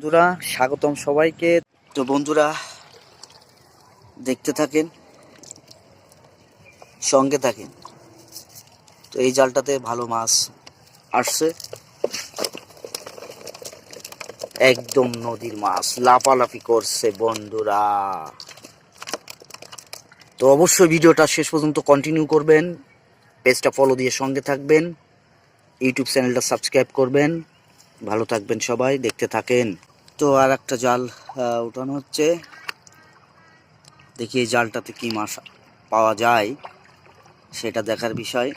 বন্ধুরা স্বাগতম সবাইকে। তো বন্ধুরা দেখতে থাকেন, সঙ্গে থাকেন। তো এই জালটাতে ভালো মাছ আসছে, একদম নদীর মাছ লাফালাফি করছে বন্ধুরা। তো অবশ্যই ভিডিওটা শেষ পর্যন্ত কন্টিনিউ করবেন, পেজটা ফলো দিয়ে সঙ্গে থাকবেন, ইউটিউব চ্যানেলটা সাবস্ক্রাইব করবেন। ভালো থাকবেন সবাই, দেখতে থাকেন। তো আর একটা জাল উঠানো হচ্ছে, দেখি এই জালটাতে কি মাছ পাওয়া যায় সেটা দেখার বিষয়।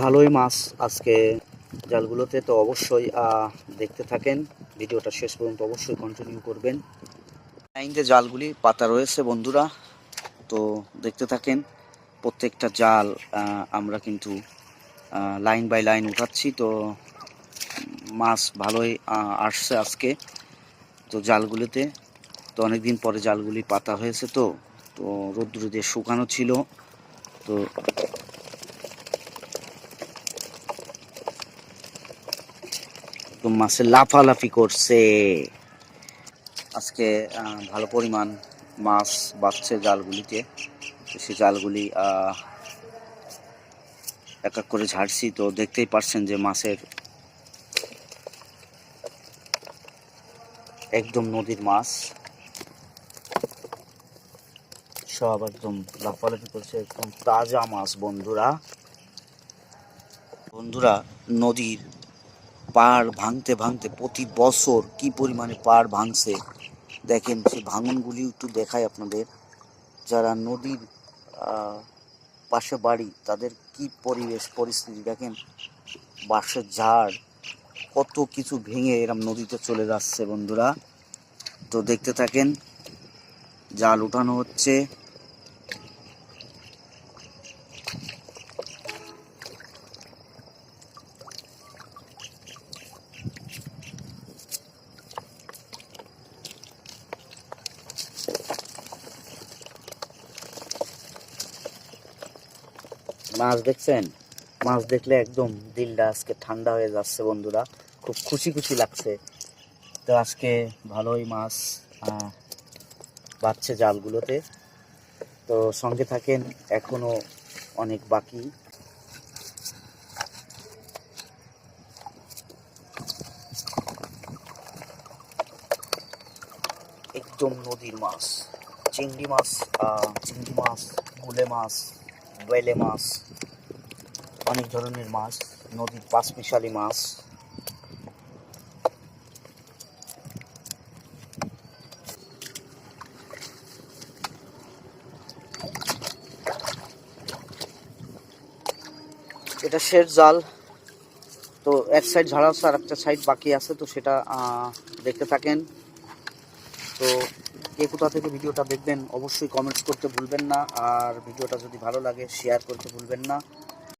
ভালোই মাছ আজকে জালগুলোতে। তো অবশ্যই দেখতে থাকেন, ভিডিওটা শেষ পর্যন্ত অবশ্যই কন্টিনিউ করবেন। লাইনে জালগুলি পাতা রয়েছে বন্ধুরা, তো দেখতে থাকেন। প্রত্যেকটা জাল আমরা কিন্তু লাইন বাই লাইন উঠাচ্ছি। তো মাছ ভালোই আসছে আজকে তো জালগুলিতে। তো অনেকদিন পরে জালগুলি পাতা হয়েছে, তো তো রোদ্দুর দিয়ে শুকানো ছিল। তো মাছে লাফালাফি করছে আজকে। ভালো পরিমাণ মাছ বাঁচছে জালগুলিতে। তো সেই জালগুলি এক এক করে ঝাড়ছি। তো দেখতেই পাচ্ছেন যে মাছের একদম নদীর মাছ সব একদম লাফালাফি করছে, একদম তাজা মাছ বন্ধুরা। বন্ধুরা নদীর পাড় ভাঙতে ভাঙতে প্রতি বছর কি পরিমাণে পাড় ভাঙছে দেখেন। সেই ভাঙনগুলি একটু দেখায় আপনাদের। যারা নদীর পাশে বাড়ি তাদের কি পরিবেশ পরিস্থিতি দেখেন। বাঁশের ঝাড় কত কিছু ভেঙে এরম নদীতে চলে যাচ্ছে বন্ধুরা। তো দেখতে থাকেন, জাল উঠানো হচ্ছে। মাছ দেখছেন, মাছ দেখলে একদম দিলটা আজকে ঠান্ডা হয়ে যাচ্ছে বন্ধুরা, খুব খুশি খুশি লাগছে। তো আজকে ভালোই মাছ বাড়ছে জালগুলোতে। তো সঙ্গে থাকেন, এখনো অনেক বাকি। একদম নদীর মাছ, চিংড়ি মাছ, গুলে মাছ, বেলে মাছ, অনেক ধরনের মাছ, নদীর পাঁচমিশালি মাছ। এটা শেষ জাল। তো এক সাইড ঝাড়া আছে আর একটা সাইড বাকি আছে, তো সেটা দেখতে থাকেন। তো কে কোথা থেকে ভিডিওটা দেখবেন অবশ্যই কমেন্টস করতে ভুলবেন না, আর ভিডিওটা যদি ভালো লাগে শেয়ার করতে ভুলবেন না।